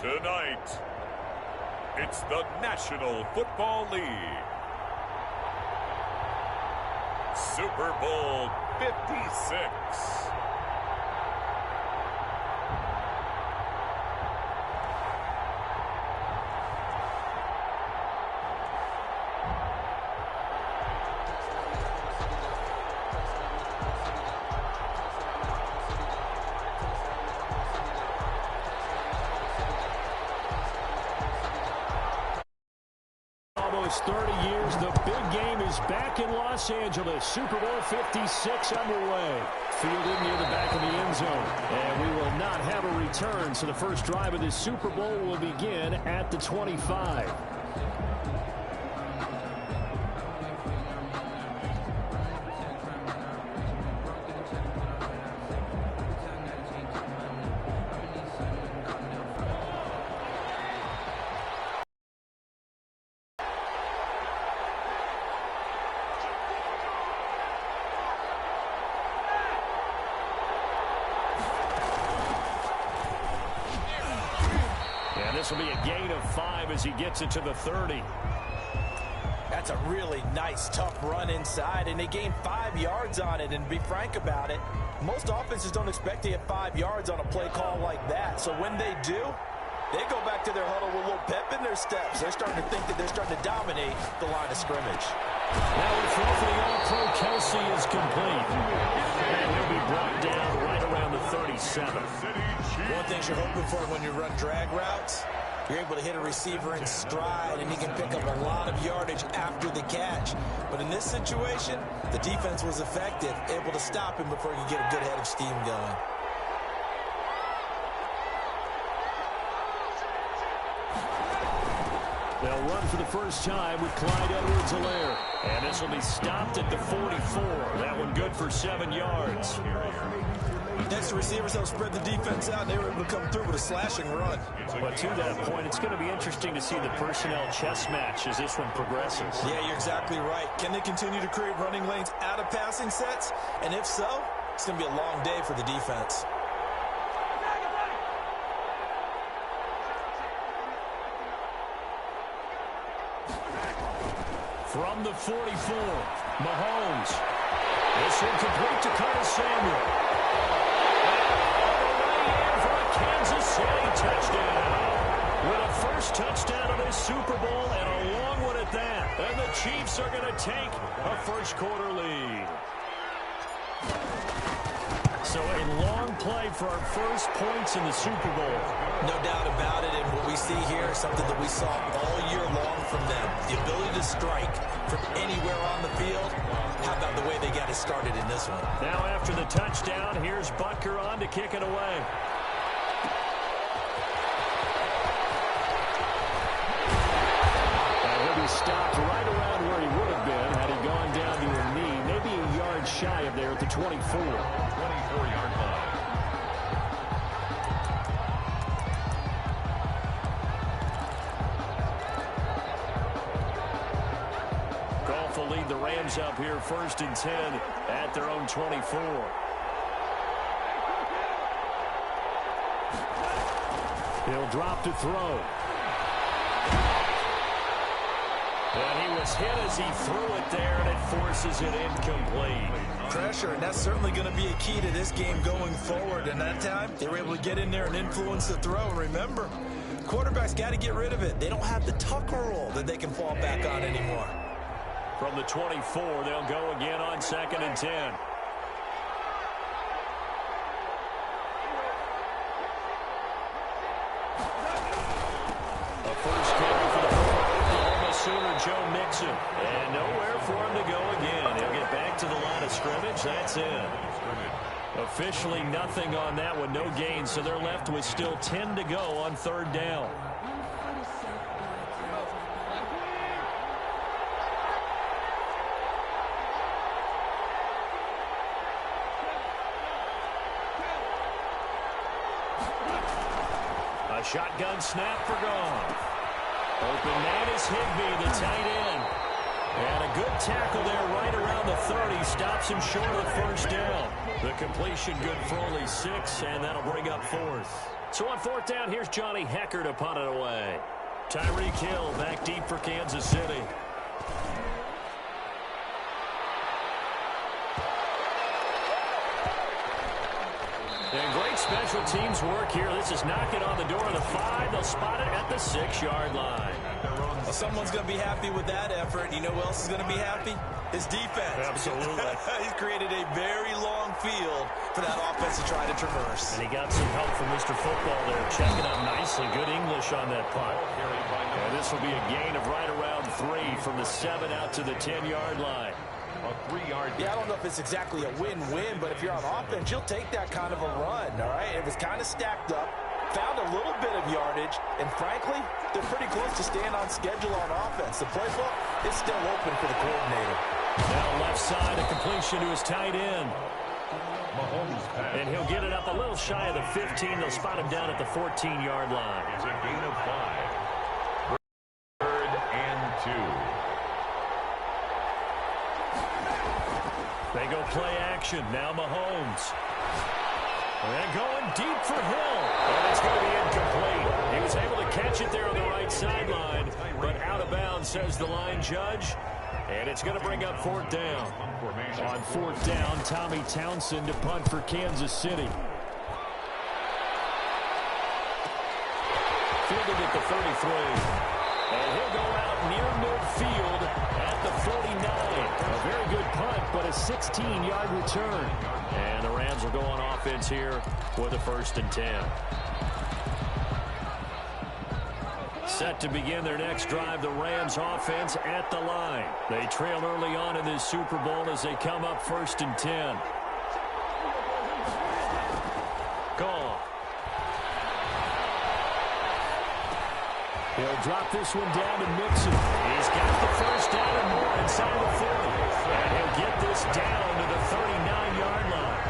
Tonight, it's the National Football League. Super Bowl 56. Almost 30 years, the big game is back in Los Angeles. Super Bowl 56 underway. Fielded near the back of the end zone. And we will not have a return, so the first drive of this Super Bowl will begin at the 25. This will be a gain of 5 as he gets it to the 30. That's a really nice, tough run inside, and they gained 5 yards on it. And to be frank about it, most offenses don't expect to get 5 yards on a play call like that. So when they do, they go back to their huddle with a little pep in their steps. They're starting to think that they're starting to dominate the line of scrimmage. Now the throw for the All-Pro Kelsey is complete. And he'll be brought down right around the 37. One thing you're hoping for when you run drag routes, you're able to hit a receiver in stride, and he can pick up a lot of yardage after the catch. But in this situation, the defense was effective, able to stop him before he could get a good head of steam going. They'll run for the first time with Clyde Edwards-Helaire. And this will be stopped at the 44. That one good for 7 yards. Next, the receivers help spread the defense out, and they were able to come through with a slashing run. But to that point, it's going to be interesting to see the personnel chess match as this one progresses. Yeah, you're exactly right. Can they continue to create running lanes out of passing sets? And if so, it's going to be a long day for the defense. From the 44, Mahomes. This one complete to Curtis Samuel. Kansas City touchdown. With a first touchdown of this Super Bowl and a long one at that. And the Chiefs are going to take a first quarter lead. So a long play for our first points in the Super Bowl. No doubt about it, and what we see here is something that we saw all year long from them. The ability to strike from anywhere on the field. How about the way they got it started in this one? Now after the touchdown, here's Butker on to kick it away. Stopped right around where he would have been had he gone down to a knee, maybe a yard shy of there at the 24. 24-yard line. Goff will lead the Rams up here 1st and 10 at their own 24. He'll drop to throw. And he was hit as he threw it there, and it forces it incomplete. Pressure, and that's certainly going to be a key to this game going forward. And that time, they were able to get in there and influence the throw. Remember, quarterbacks got to get rid of it. They don't have the Tucker rule that they can fall back on anymore. From the 24, they'll go again on 2nd and 10. A first carry for the Oklahoma Sooner, Joe Mixon. And nowhere for him to go again. He'll get back to the line of scrimmage. That's it. Officially nothing on that one. No gain, so they're left with still 10 to go on 3rd down. A shotgun snap for Goff. Open man is Higbee, the tight end. And a good tackle there right around the 30. Stops him short of the first down. The completion good for only 6, and that'll bring up 4th. So on fourth down, here's Johnny Hekker to punt it away. Tyreek Hill back deep for Kansas City. And great special teams work here. This is knocking on the door of the 5. They'll spot it at the 6-yard line. Well, someone's going to be happy with that effort. You know who else is going to be happy? His defense. Absolutely. He's created a very long field for that offense to try to traverse. And he got some help from Mr. Football there, checking up nicely. Good English on that punt. And this will be a gain of right around 3 from the 7 out to the 10-yard line. A 3-yard. Yeah, I don't know if it's exactly a win-win, but if you're on offense, you'll take that kind of a run, all right? It was kind of stacked up, found a little bit of yardage, and frankly, they're pretty close to staying on schedule on offense. The playbook is still open for the coordinator. Now left side, a completion to his tight end. And he'll get it up a little shy of the 15. They'll spot him down at the 14-yard line. It's a gain of 5. 3rd and 2. They go play action. Now Mahomes. And going deep for Hill. And it's going to be incomplete. He was able to catch it there on the right sideline, but out of bounds, says the line judge. And it's going to bring up 4th down. On 4th down, Tommy Townsend to punt for Kansas City. Fielded at the 33. And he'll go out near midfield at the 49. A very good punt, but a 16-yard return. And the Rams will go on offense here with a 1st and 10. Set to begin their next drive, the Rams offense at the line. They trail early on in this Super Bowl as they come up 1st and 10. Goal. He'll drop this one down to Mixon. He's got the 1st down and more inside the 40. And he'll get this down to the 39-yard line.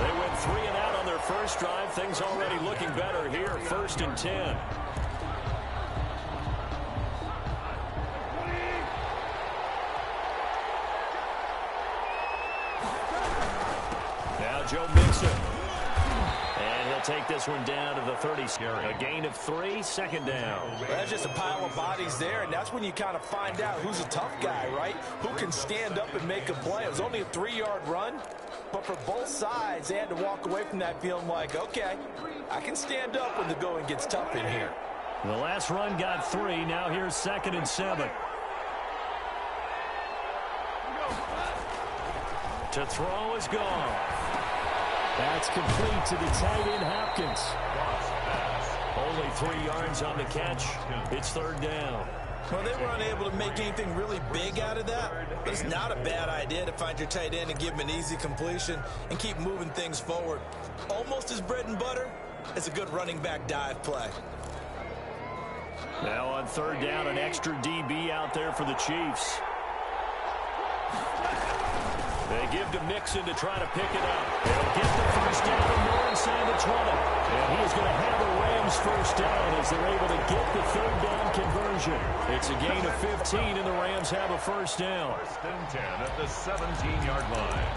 They went 3 and out on their first drive. Things already looking better here. 1st and 10. Joe Mixon. And he'll take this one down to the 30. A gain of 3, 2nd down. Well, that's just a pile of bodies there, and that's when you kind of find out who's a tough guy, right? Who can stand up and make a play. It was only a 3-yard run, but for both sides, they had to walk away from that feeling like, okay, I can stand up when the going gets tough in here. The last run got 3. Now here's 2nd and 7. To throw is gone. That's complete to the tight end, Hopkins. Only 3 yards on the catch. It's 3rd down. Well, they were unable to make anything really big out of that, but it's not a bad idea to find your tight end and give him an easy completion and keep moving things forward. Almost as bread and butter as a good running back dive play. Now on 3rd down, an extra DB out there for the Chiefs. They give to Mixon to try to pick it up. They'll get the 1st down and more inside the 20. And he is going to have the Rams 1st down as they're able to get the 3rd down conversion. It's a gain of 15, and the Rams have a 1st down. 1st and 10 at the 17-yard line.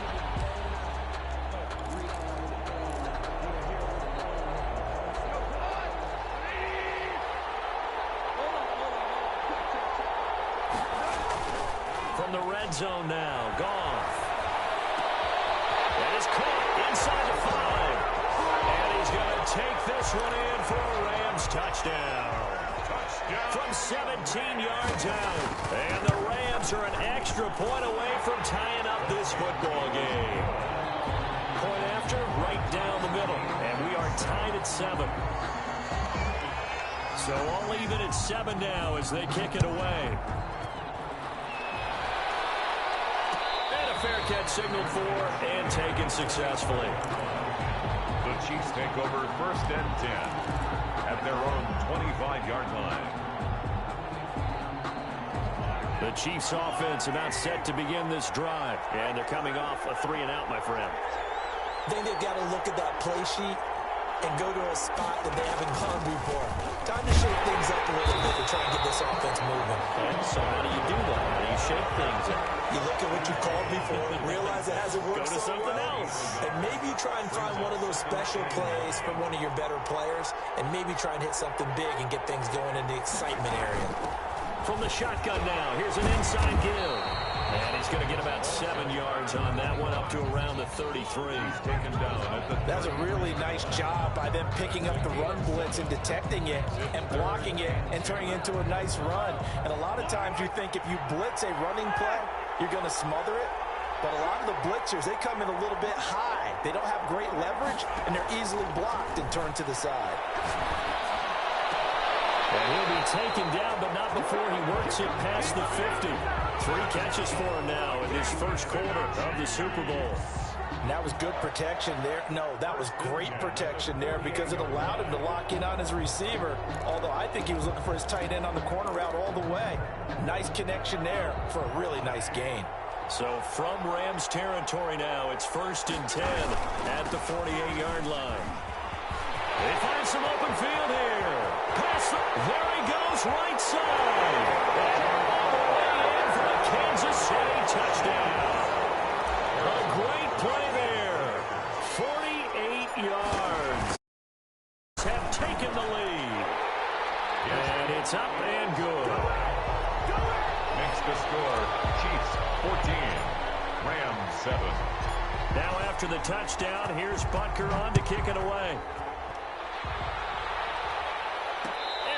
From the red zone now, Goff. That is caught inside the 5. And he's going to take this one in for a Rams touchdown. From 17 yards out. And the Rams are an extra point away from tying up this football game. Point after, right down the middle. And we are tied at 7. So all even at 7 now as they kick it away. Fair catch signaled for and taken successfully. The Chiefs take over 1st and 10 at their own 25-yard line. The Chiefs offense about set to begin this drive. And they're coming off a 3 and out, my friend. I think they've got to look at that play sheet and go to a spot that they haven't gone before. Time to shake things up a little bit to try and get this offense moving. Okay, so how do you do that? How do you shake things up? You look at what you called me for, realize it hasn't worked. Go to something else. And maybe you try and find one of those special plays from one of your better players, and maybe try and hit something big and get things going in the excitement area. From the shotgun now, here's an inside give. And he's going to get about 7 yards on that one, up to around the 33. He's taken down at the... That's a really nice job by them picking up the run blitz and detecting it and blocking it and turning it into a nice run. And a lot of times you think if you blitz a running play, you're going to smother it. But a lot of the blitzers, they come in a little bit high. They don't have great leverage, and they're easily blocked and turned to the side. And he'll be taken down, but not before he works it past the 50. 3 catches for him now in this first quarter of the Super Bowl. And that was good protection there. No, that was great protection there because it allowed him to lock in on his receiver. Although I think he was looking for his tight end on the corner route all the way. Nice connection there for a really nice gain. So from Rams territory now, it's 1st and 10 at the 48-yard line. They find some open field here. There he goes, right side. And all the way in for a Kansas City touchdown. A great play there. 48 yards. Have taken the lead. And it's up and good. Makes the score. Chiefs 14. Rams 7. Now after the touchdown, here's Butker on to kick it away.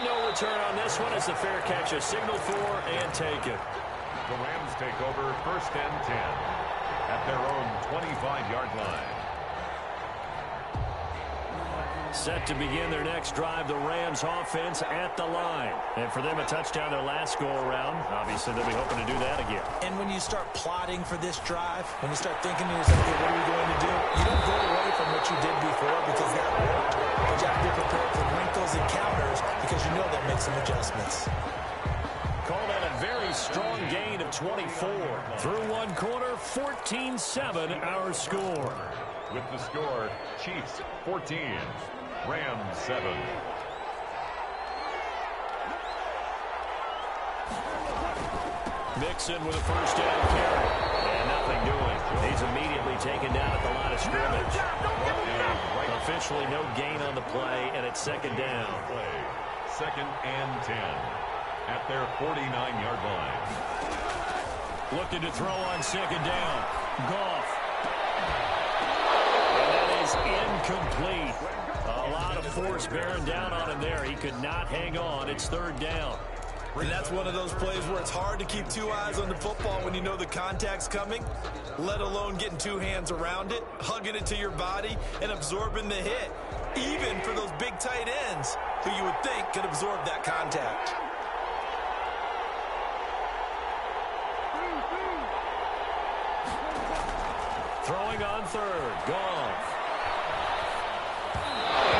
No return on this one as the fair catch is signaled for and taken. The Rams take over 1st and 10 at their own 25-yard line. Set to begin their next drive, the Rams offense at the line. And for them, a touchdown their last go-around. Obviously, they'll be hoping to do that again. And when you start plotting for this drive, when you start thinking to yourself, okay, what are we going to do? You don't go away from what you did before because that worked. But you have to be prepared for wrinkles and counters because you know they'll make some adjustments. Call that a very strong gain of 24. Through one quarter, 14-7 our score. With the score, Chiefs 14, Rams 7. Mixon with a first down carry. And nothing doing. He's immediately taken down at the line of scrimmage. Officially no gain on the play, and it's 2nd down. 2nd and 10 at their 49-yard line. Looking to throw on 2nd down. Goff. And that is incomplete. A lot of force bearing down on him there. He could not hang on. It's 3rd down. And that's one of those plays where it's hard to keep 2 eyes on the football when you know the contact's coming, let alone getting 2 hands around it, hugging it to your body, and absorbing the hit, even for those big tight ends who you would think could absorb that contact. Throwing on 3rd. Goff.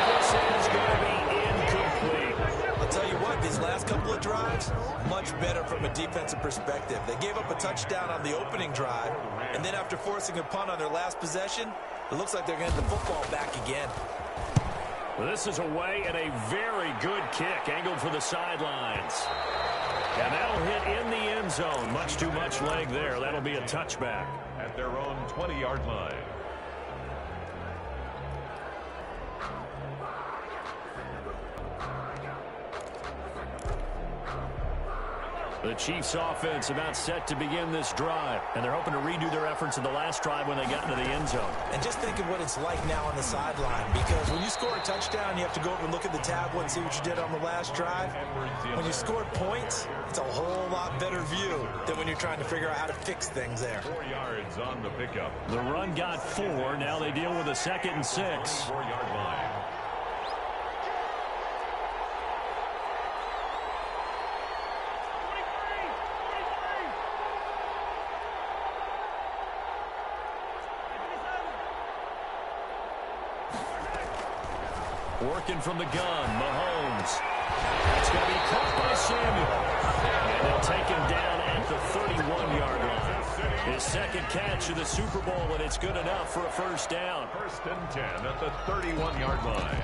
This is going to be incomplete. I'll tell you what, these last couple of drives, much better from a defensive perspective. They gave up a touchdown on the opening drive, and then after forcing a punt on their last possession, it looks like they're going to get the football back again. Well, this is away and a very good kick, angled for the sidelines. And that'll hit in the end zone. Much too much leg there. That'll be a touchback. At their own 20-yard line. The Chiefs offense about set to begin this drive, and they're hoping to redo their efforts in the last drive when they got into the end zone. And just think of what it's like now on the sideline, because when you score a touchdown, you have to go over and look at the tablet and see what you did on the last drive. When you score points, it's a whole lot better view than when you're trying to figure out how to fix things there. 4 yards on the pickup. The run got 4. Now they deal with a 2nd and 6. 4-yard line. Working from the gun, Mahomes. It's going to be caught by Samuel. And they'll take him down at the 31-yard line. His 2nd catch of the Super Bowl, and it's good enough for a 1st down. 1st and 10 at the 31-yard line.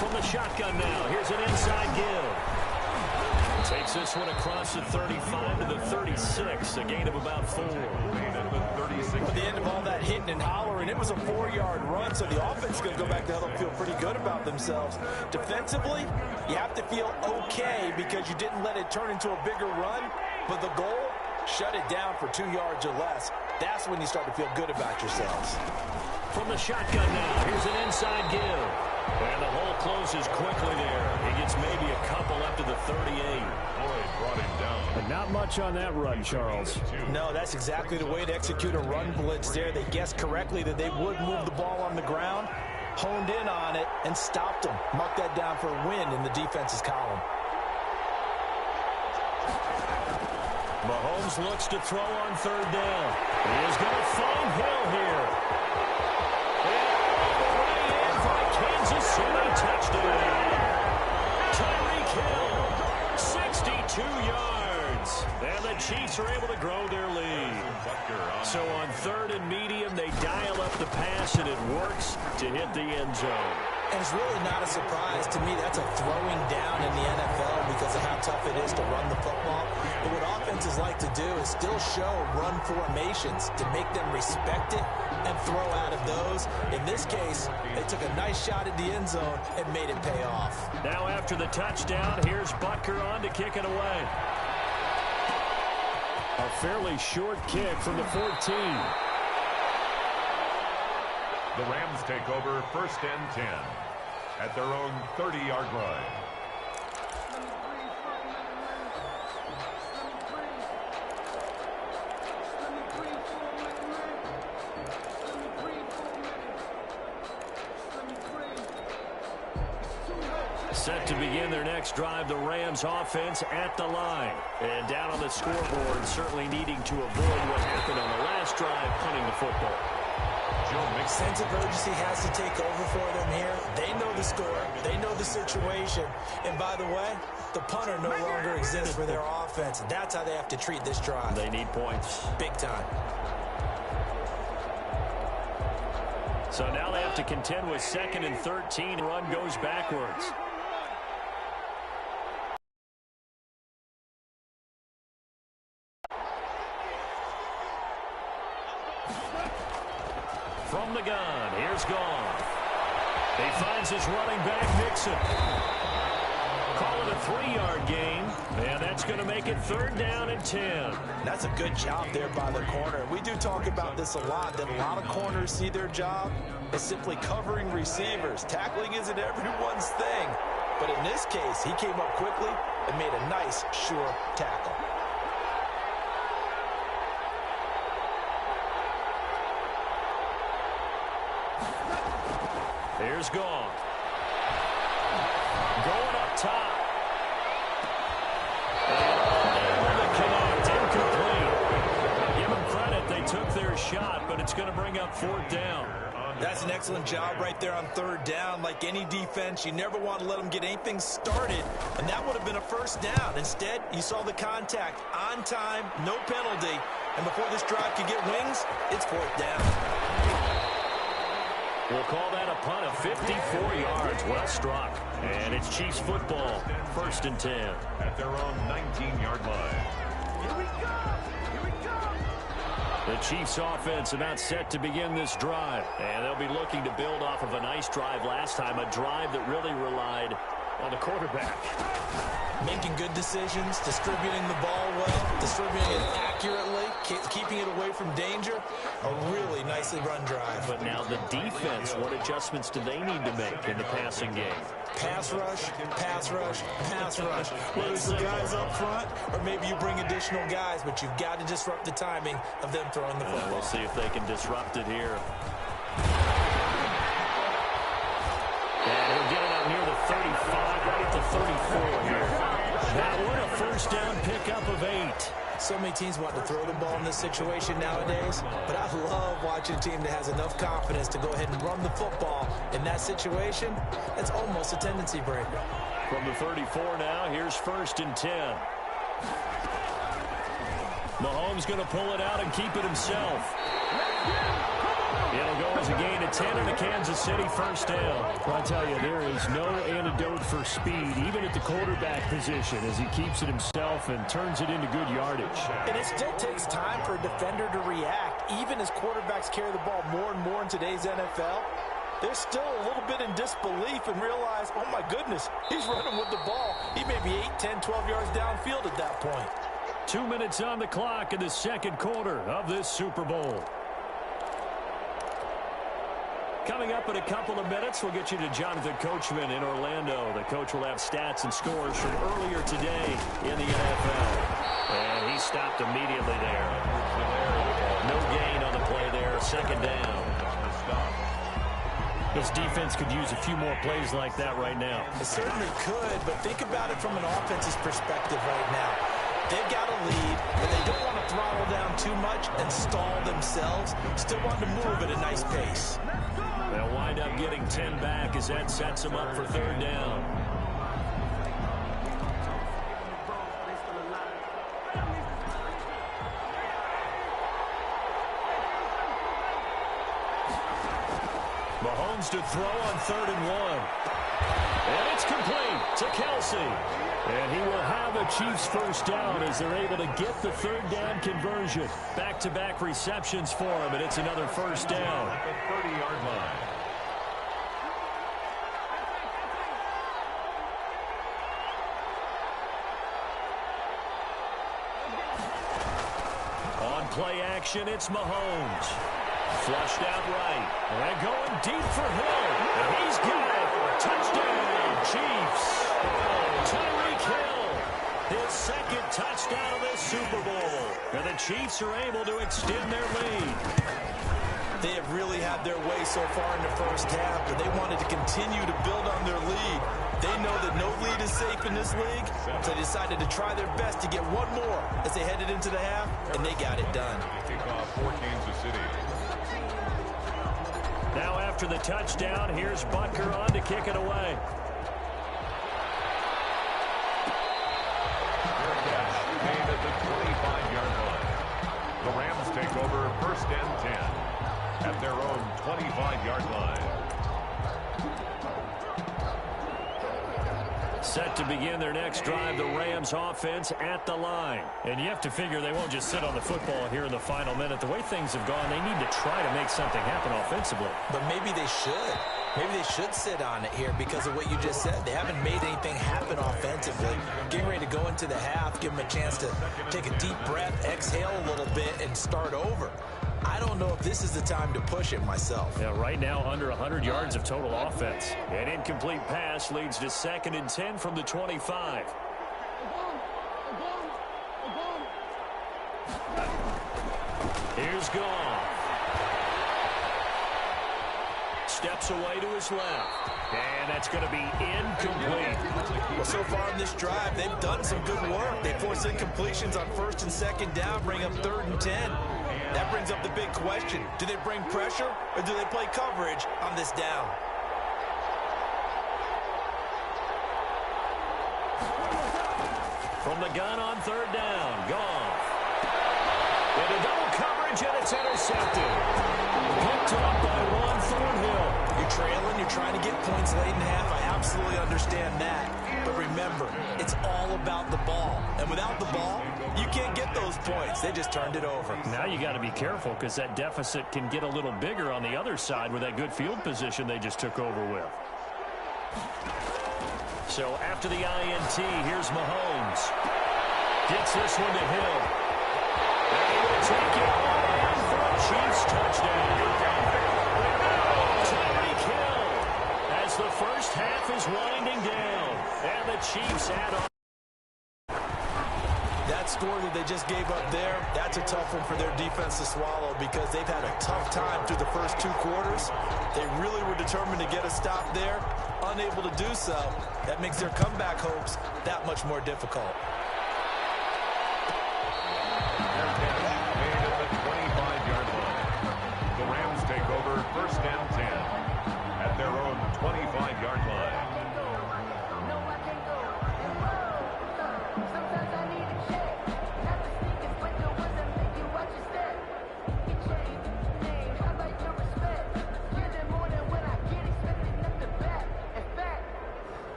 From the shotgun now, here's an inside give. Takes this one across the 35 to the 36, a gain of about 4. At the end of all that hitting and hollering, it was a 4-yard run, so the offense is going to go back to hell and feel pretty good about themselves. Defensively, you have to feel okay because you didn't let it turn into a bigger run, but the goal, shut it down for 2 yards or less. That's when you start to feel good about yourselves. From the shotgun now, here's an inside give. And the hole closes quickly there. He gets maybe a couple up to the 38. Boyd brought him down. But not much on that run, Charles. No, that's exactly the way to execute a run blitz there. They guessed correctly that they would move the ball on the ground, honed in on it, and stopped them. Mark that down for a win in the defense's column. Mahomes looks to throw on third down. He is going to find Hill here. Kansas City touchdown. Tyreek Hill, 62 yards. And the Chiefs are able to grow their lead. So on third and medium, they dial up the pass, and it works to hit the end zone. And it's really not a surprise to me. That's a throwing down in the NFL because of how tough it is to run the football. But what offenses like to do is still show run formations to make them respect it and throw out of those. In this case, they took a nice shot at the end zone and made it pay off. Now after the touchdown, here's Butker on to kick it away. A fairly short kick from the 14. The Rams take over 1st and 10 at their own 30-yard line. Set to begin their next drive, the Rams offense at the line. And down on the scoreboard, certainly needing to avoid what happened on the last drive, punting the football. Sense of urgency has to take over for them here. They know the score. They know the situation. And by the way, the punter no longer exists for their offense. That's how they have to treat this drive. They need points. Big time. So now they have to contend with 2nd and 13. Run goes backwards. From the gun, here's Goff. He finds his running back, Mixon. Call it a 3-yard gain, and that's going to make it 3rd down and 10. That's a good job there by the corner. We do talk about this a lot, that a lot of corners see their job as simply covering receivers. Tackling isn't everyone's thing. But in this case, he came up quickly and made a nice, sure tackle. Here's Goff. Going up top. And connect, incomplete. Give them credit, they took their shot, but it's going to bring up 4th down. That's an excellent job right there on 3rd down. Like any defense, you never want to let them get anything started, and that would have been a 1st down. Instead, you saw the contact on time, no penalty, and before this drive could get wings, it's 4th down. We'll call that a punt of 54 yards. Well struck. And it's Chiefs football. 1st and 10. At their own 19-yard line. Here we go! Here we go! The Chiefs offense about set to begin this drive. And they'll be looking to build off of a nice drive last time. A drive that really relied on the quarterback. Making good decisions, distributing the ball well, distributing it accurately, keeping it away from danger. A really nicely run drive. But now the defense, what adjustments do they need to make in the passing game? Pass rush, pass rush, pass rush. Whether it's the guys up front or maybe you bring additional guys, but you've got to disrupt the timing of them throwing the football. We'll see if they can disrupt it here. And he'll get it out near the 35, right at the 34 here. That one, a 1st down pickup of 8. So many teams want to throw the ball in this situation nowadays, but I love watching a team that has enough confidence to go ahead and run the football. In that situation, that's almost a tendency breaker. From the 34 now, here's 1st and 10. Mahomes going to pull it out and keep it himself. It'll go as a gain of 10 and a Kansas City first down. Well, I tell you, there is no antidote for speed, even at the quarterback position, as he keeps it himself and turns it into good yardage. And it still takes time for a defender to react, even as quarterbacks carry the ball more and more in today's NFL. They're still a little bit in disbelief and realize, oh my goodness, he's running with the ball. He may be 8, 10, 12 yards downfield at that point. 2 minutes on the clock in the second quarter of this Super Bowl. Coming up in a couple of minutes, we'll get you to Jonathan Coachman in Orlando. The coach will have stats and scores from earlier today in the NFL. And he stopped immediately there. No gain on the play there. Second down. This defense could use a few more plays like that right now. It certainly could, but think about it from an offense's perspective right now. They've got a lead, and they don't want to throttle down too much and stall themselves. Still want to move at a nice pace. They'll wind up getting 10 back as that sets them up for third down. Mahomes to throw on 3rd and 1. And it's complete to Kelce. And he will have a Chiefs first down as they're able to get the third down conversion. Back-to-back receptions for him, and it's another first down. At the 30-yard line. On play action, it's Mahomes. Flushed out right. And going deep for Hill. And he's got it. Touchdown, Chiefs. Tyreek Hill. His second touchdown of this Super Bowl. And the Chiefs are able to extend their lead. They have really had their way so far in the first half, but they wanted to continue to build on their lead. They know that no lead is safe in this league, so they decided to try their best to get one more as they headed into the half, and they got it done. Kickoff for Kansas City. Now after the touchdown, here's Butker on to kick it away. Made at the 25-yard line. The Rams take over 1st and 10 at their own 25-yard line. Set to begin their next drive, the Rams offense at the line. And you have to figure they won't just sit on the football here in the final minute. The way things have gone, they need to try to make something happen offensively. But maybe they should. Maybe they should sit on it here because of what you just said. They haven't made anything happen offensively. Getting ready to go into the half, give them a chance to take a deep breath, exhale a little bit, and start over. I don't know if this is the time to push it myself. Yeah, right now under 100 yards of total offense. An incomplete pass leads to 2nd and 10 from the 25. Here's Goff. Steps away to his left. And that's going to be incomplete. Well, so far in this drive, they've done some good work. They force incompletions on 1st and 2nd down, bring up 3rd and 10. That brings up the big question. Do they bring pressure or do they play coverage on this down? From the gun on 3rd down, Goff. Into double coverage, and it's intercepted. Picked up by Juan Thornhill. You're trailing, you're trying to get points late in half. I absolutely understand that. But remember, it's all about the ball. And without the ball, you can't get those points. They just turned it over. Now you got to be careful because that deficit can get a little bigger on the other side with that good field position they just took over with. So after the INT, here's Mahomes. Gets this one to Hill. And he will take it on for a Chiefs touchdown. Tyreek Hill as the first half is winding down. And the Chiefs add on. That score that they just gave up there, that's a tough one for their defense to swallow because they've had a tough time through the first 2 quarters. They really were determined to get a stop there, unable to do so. That makes their comeback hopes that much more difficult. Made at the 25-yard line. The Rams take over 1st and 10 at their own 25-yard line.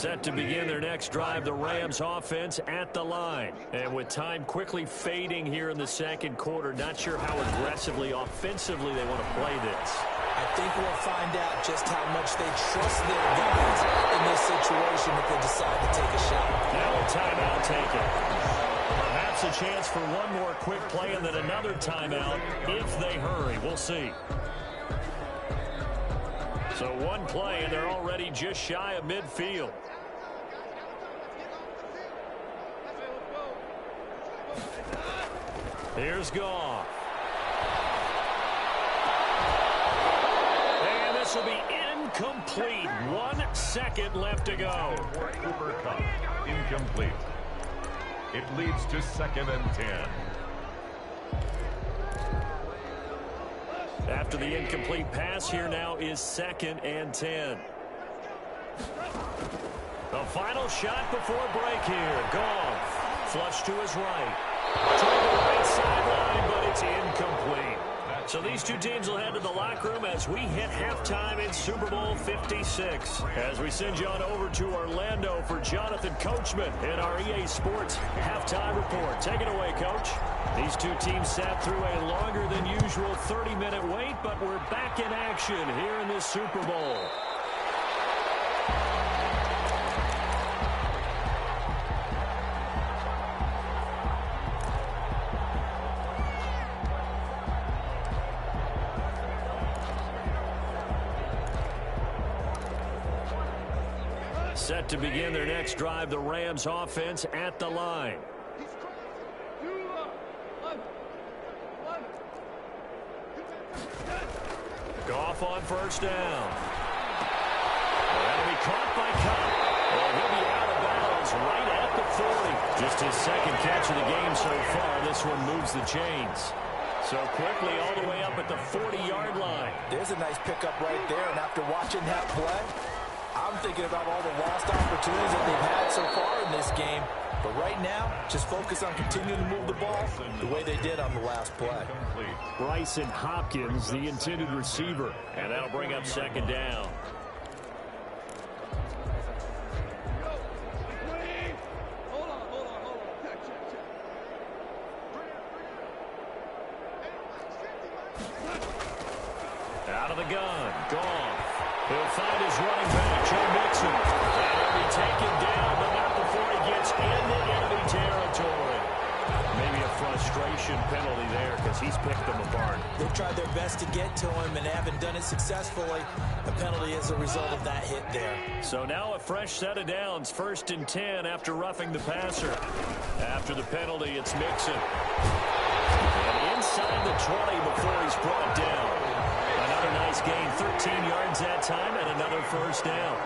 Set to begin their next drive, the Rams offense at the line. And with time quickly fading here in the second quarter, not sure how aggressively, offensively they want to play this. I think we'll find out just how much they trust their guys in this situation if they decide to take a shot. Now a timeout taken. Perhaps a chance for one more quick play and then another timeout if they hurry. We'll see. So one play, and they're already just shy of midfield. Here's Goff. And this will be incomplete. 1 second left to go. Cooper Kupp, incomplete. It leads to 2nd and 10. After the incomplete pass, here now is 2nd and 10. The final shot before break here. Goff, flush to his right. Toward the right sideline, but it's incomplete. So these two teams will head to the locker room as we hit halftime in Super Bowl 56. As we send you on over to Orlando for Jonathan Coachman in our EA Sports halftime report. Take it away, Coach. These two teams sat through a longer than usual 30-minute wait, but we're back in action here in this Super Bowl. Set to begin their next drive, the Rams offense at the line. Goff on first down. That'll be caught by Kupp. And he'll be out of bounds right at the 40. Just his second catch of the game so far. This one moves the chains. So quickly all the way up at the 40-yard line. There's a nice pickup right there, and after watching that play, I'm thinking about all the lost opportunities that they've had so far in this game. But right now, just focus on continuing to move the ball the way they did on the last play. Bryson Hopkins, the intended receiver. And that'll bring up 2nd down. Out of the gun, Goff. He'll find his running back, Joe Mixon. And he'll be taken down, but not before he gets into enemy territory. Maybe a frustration penalty there because he's picked them apart. They've tried their best to get to him and haven't done it successfully. A penalty as a result of that hit there. So now a fresh set of downs, 1st and 10 after roughing the passer. After the penalty, it's Mixon. And inside the 20 before he's brought down. Another nice gain, 13 yards that time, and another first down.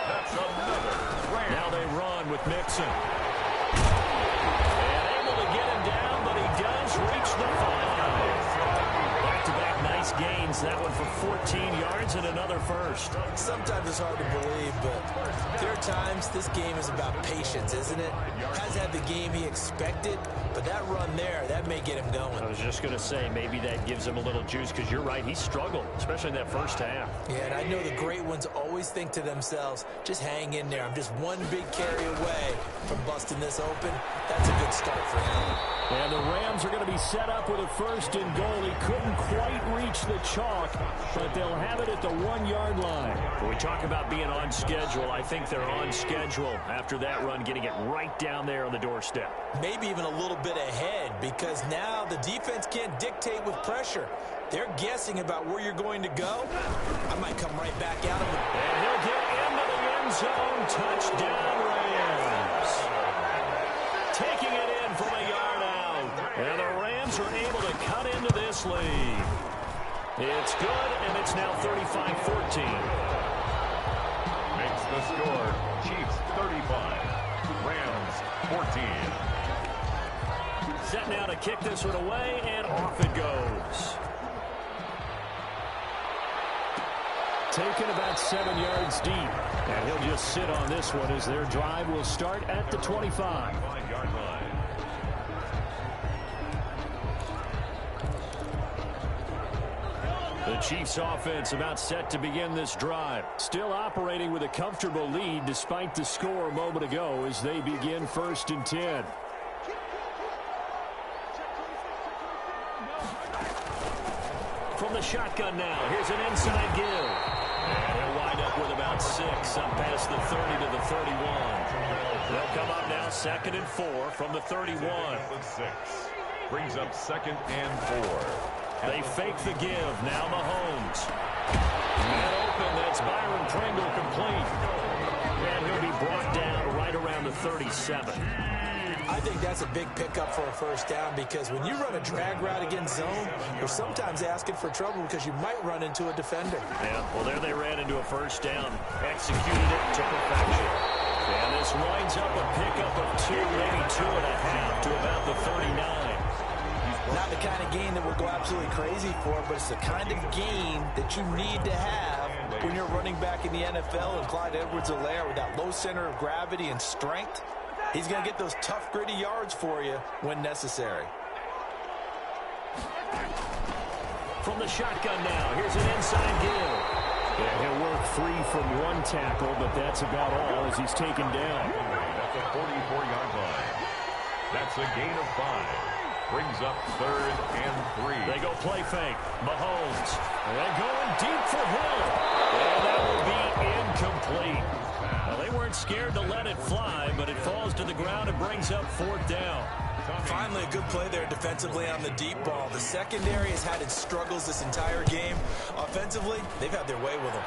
That's another slam. Now they run with Mixon. And able to get him down, but he does reach the 5. Back-to-back nice gains. That one for 14 yards and another first. Sometimes it's hard to believe, but there are times this game is about patience, isn't it? Has had the game he expected, but that run there, that may get him going. I was just going to say, maybe that gives him a little juice because you're right, he struggled, especially in that first half. Yeah, and I know the great ones always think to themselves, just hang in there. I'm just one big carry away from busting this open. That's a good start for him. And the Rams are going to be set up with a 1st and goal. He couldn't quite reach the chalk, but they'll have it at the 1-yard line. When we talk about being on schedule, I think they're on schedule after that run, getting it right down there on the doorstep. Maybe even a little bit ahead, because now the defense can't dictate with pressure. They're guessing about where you're going to go. I might come right back out of it. And he'll get into the end zone. Touchdown, Rams. Taking it in from a yard out. And the Rams are able to cut into this lead. It's good, and it's now 35-14. Makes the score. Chiefs 35. Rams 14. Set now to kick this one away, and off it goes. Taken about 7 yards deep. And he'll just sit on this one as their drive will start at the 25. 5-yard line. The Chiefs offense about set to begin this drive. Still operating with a comfortable lead despite the score a moment ago as they begin 1st and 10. From the shotgun now, here's an inside give. And he'll wind up with about 6 up past the 30 to the 31. They'll come up now 2nd and 4 from the 31. 6. Brings up 2nd and 4. They fake the give. Now Mahomes. And open. That's Byron Pringle complete. And he'll be brought down right around the 37. I think that's a big pickup for a first down because when you run a drag route against zone, you're sometimes asking for trouble because you might run into a defender. Yeah, well, there they ran into a first down. Executed it to perfection. And this winds up a pickup of 2, maybe 2.5 to about the 39. Not the kind of gain that we'll go absolutely crazy for, but it's the kind of gain that you need to have when you're running back in the NFL. And Clyde Edwards-Helaire with that low center of gravity and strength, he's going to get those tough, gritty yards for you when necessary. From the shotgun now, here's an inside give. Yeah, he'll work free from 1 tackle, but that's about all as he's taken down. That's a 44-yard line. That's a gain of 5. Brings up 3rd and 3. They go play fake. Mahomes. And going deep for Hill. And that will be incomplete. Now, they weren't scared to let it fly, but it falls to the ground and brings up 4th down. Finally, a good play there defensively on the deep ball. The secondary has had its struggles this entire game. Offensively, they've had their way with them.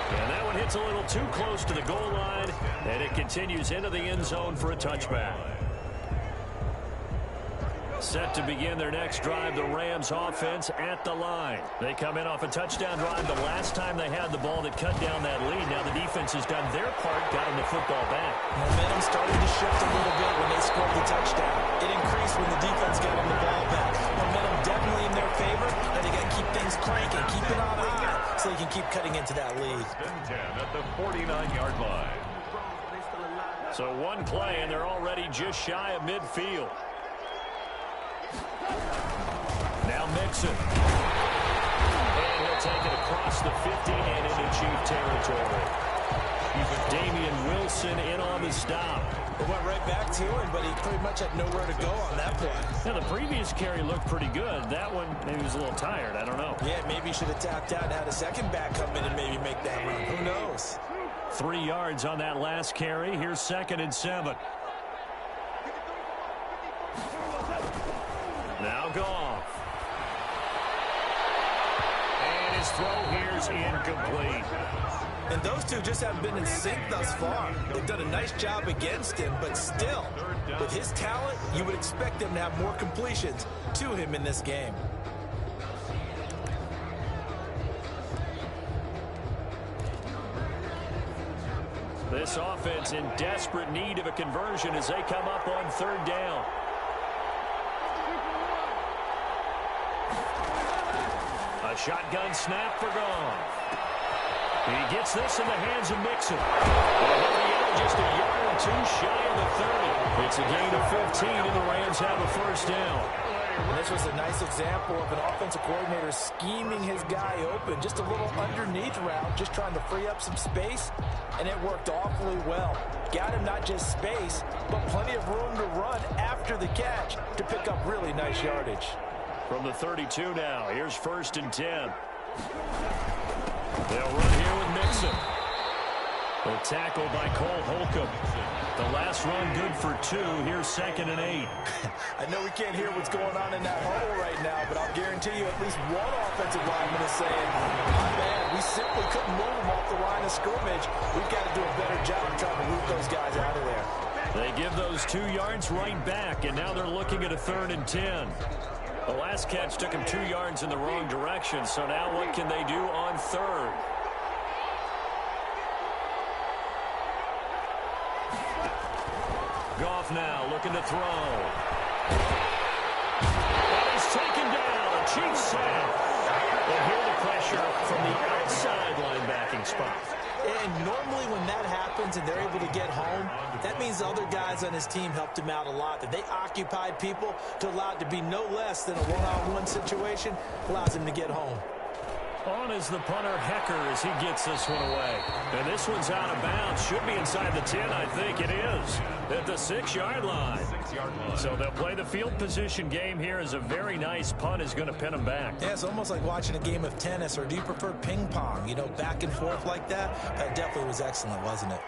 And that one hits a little too close to the goal line, and it continues into the end zone for a touchback. Set to begin their next drive, the Rams offense at the line. They come in off a touchdown drive the last time they had the ball that cut down that lead. Now the defense has done their part, got them the football back. Momentum started to shift a little bit when they scored the touchdown. It increased when the defense got them the ball back. Momentum definitely in their favor, and they got to keep things cranking, keep it on high, so they can keep cutting into that lead. 10 at the 49-yard line. So one play, and they're already just shy of midfield. Now Mixon. And he'll take it across the 50 and into Chief territory. Damian Wilson in on the stop. It went right back to him, but he pretty much had nowhere to go on that play. Now, the previous carry looked pretty good. That one, maybe he was a little tired. I don't know. Yeah, maybe he should have tapped out and had a second back come in and maybe make that run. Who knows? 3 yards on that last carry. Here's 2nd and 7. Now Goff. And his throw here's incomplete. And those two just haven't been in sync thus far. They've done a nice job against him, but still, with his talent, you would expect them to have more completions to him in this game. This offense in desperate need of a conversion as they come up on 3rd down. A shotgun snap for Goff. He gets this in the hands of Mixon. Just a yard or 2 shy of the 30. It's a gain of 15, and the Rams have a 1st down. And this was a nice example of an offensive coordinator scheming his guy open. Just a little underneath route, just trying to free up some space, and it worked awfully well. Got him not just space, but plenty of room to run after the catch to pick up really nice yardage. From the 32 now, here's 1st and 10. They'll run here with Mixon. A tackle by Cole Holcomb. The last run good for 2. Here's 2nd and 8. I know we can't hear what's going on in that huddle right now, but I'll guarantee you at least one offensive lineman is saying, my man, we simply couldn't move them off the line of scrimmage. We've got to do a better job trying to root those guys out of there. They give those 2 yards right back, and now they're looking at a 3rd and 10. The last catch took him 2 yards in the wrong direction, so now what can they do on 3rd? Goff now looking to throw. And he's taken down. A Chiefs sack. They hear the pressure from the outside linebacking spot. And normally when that happens and they're able to get home, that means the other guys on his team helped him out a lot, that they occupied people to allow it to be no less than a one-on-one situation, allows him to get home. On is the punter, Hecker, as he gets this one away. And this one's out of bounds. Should be inside the 10, I think it is, at the 6-yard line. So they'll play the field position game here as a very nice punt is going to pin them back. Yeah, it's almost like watching a game of tennis, or do you prefer ping pong? You know, back and forth like that? That definitely was excellent, wasn't it?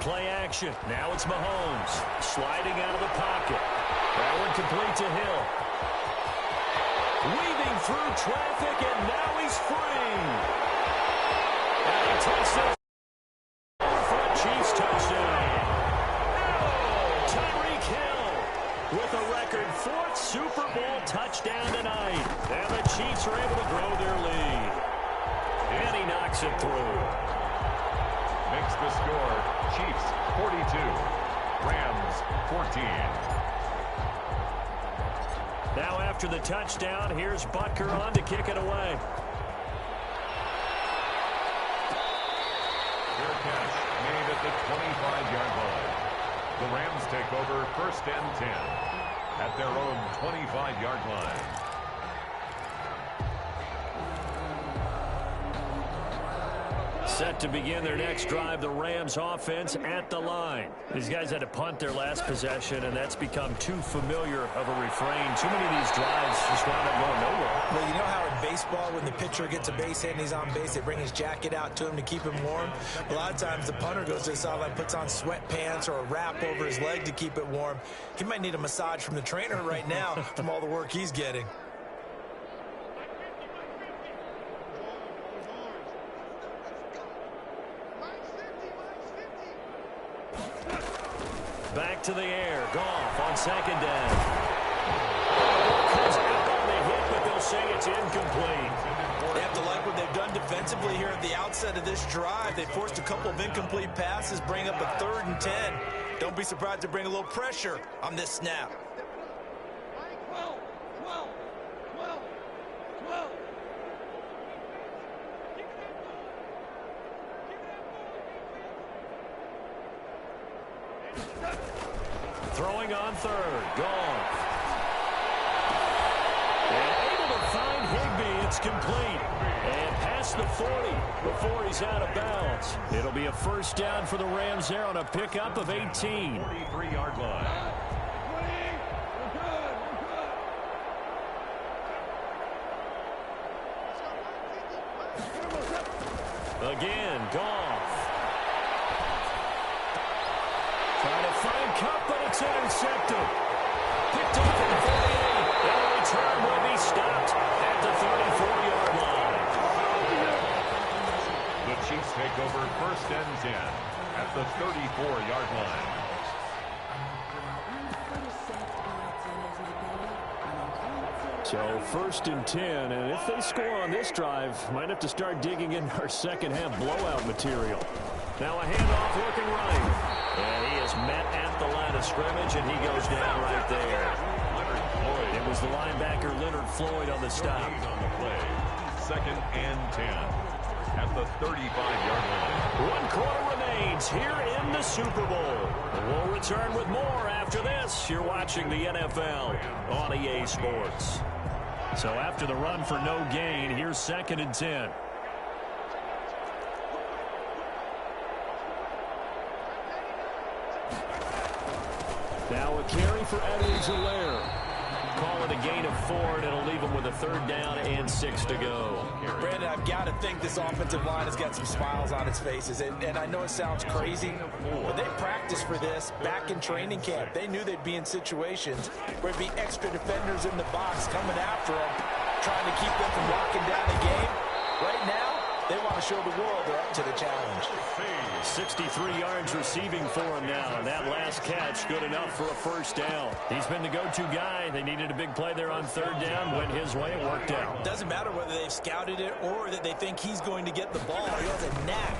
Play action. Now it's Mahomes sliding out of the pocket. That one complete to Hill. Weaving through traffic, and now he's free. And he takes it for a Chiefs touchdown. Tyreek Hill with a record 4th Super Bowl touchdown tonight. And the Chiefs are able to grow their lead. And he knocks it through. Makes the score Chiefs 42, Rams 14. Now after the touchdown, here's Butker on to kick it away. Fair catch made at the 25-yard line. The Rams take over 1st and 10 at their own 25-yard line. Set to begin their next drive, the Rams offense at the line. These guys had to punt their last possession, and that's become too familiar of a refrain. Too many of these drives just wound up going nowhere. Well, you know how in baseball, when the pitcher gets a base hit and he's on base, they bring his jacket out to him to keep him warm? A lot of times the punter goes to the sideline, puts on sweatpants or a wrap over his leg to keep it warm. He might need a massage from the trainer right now from all the work he's getting. Back to the air. Goff on 2nd down. Comes out on the hit, but they'll say it's incomplete. They have to like what they've done defensively here at the outset of this drive. They forced a couple of incomplete passes, bring up a 3rd and 10. Don't be surprised to bring a little pressure on this snap. Throwing on 3rd. Goff. And able to find Higbee. It's complete. And past the 40 before he's out of bounds. It'll be a 1st down for the Rams there on a pickup of 18. 43-yard line. Again, Goff. Trying to find Kupp, but it's intercepted. Picked up at 48. And the return will be stopped at the 34-yard line. The Chiefs take over 1st and 10 at the 34-yard line. So 1st and 10, and if they score on this drive, might have to start digging in our second half blowout material. Now a handoff looking right. And he is met at the line of scrimmage, and he goes down right there. It was the linebacker Leonard Floyd on the stop. On the play, 2nd and 10 at the 35-yard line. 1 quarter remains here in the Super Bowl. We'll return with more after this. You're watching the NFL on EA Sports. So after the run for no gain, here's 2nd and 10. Now a carry for Edwards-Helaire. Call it a gain of 4, and it'll leave him with a 3rd down and 6 to go. Brandon, I've got to think this offensive line has got some smiles on its faces. And I know it sounds crazy, but they practiced for this back in training camp. They knew they'd be in situations where it'd be extra defenders in the box coming after them, trying to keep them from locking down the game. Right now, they want to show the world they're up to the challenge. 63 yards receiving for him now. And that last catch, good enough for a 1st down. He's been the go-to guy. They needed a big play there on 3rd down. Went his way. It worked out. Doesn't matter whether they've scouted it or that they think he's going to get the ball. He has a knack